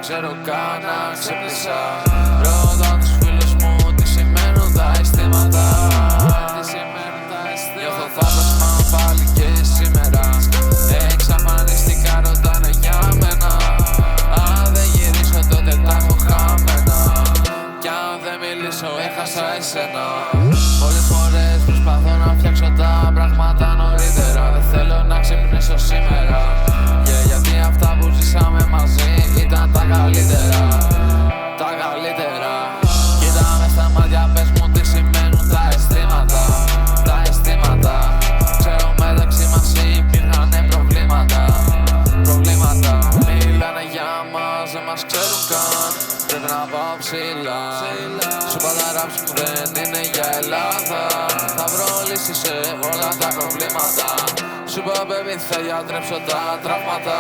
ξέρω καν να ξύπνησα. Ρώτα τους φίλους μου τι σημαίνουν τα αισθήματα. Νιώθω θαύμασμα πάλι και σήμερα. Εξαφανίστηκα, ρωτάνε για μένα. Αν δεν γυρίσω τότε τα έχω χαμένα. Κι αν δεν μιλήσω έχασα εσένα. Πολλές φορές προσπαθώ να φτιάξω τα πράγματα νωρίτερα. Δεν θέλω να ξυπνήσω σήμερα. Γιατί αυτά που ζήσαμε μαζί ήταν τα καλύτερα. Τα καλύτερα. Κοίτα μες στα μάτια, πες μου τι σημαίνουν τα αισθήματα. Τα αισθήματα. Ξέρω μεταξύ μας υπήρχανε προβλήματα. Προβλήματα. Μιλάνε για μας, δεν μας ξέρουν καν. Πρέπει να πάω ψηλά. Σου είπα τα raps μου δεν είναι για Ελλάδα. Θα βρω λύσεις σε όλα τα προβλήματα. Σου είπα baby θα γιατρέψω τα τραύματα.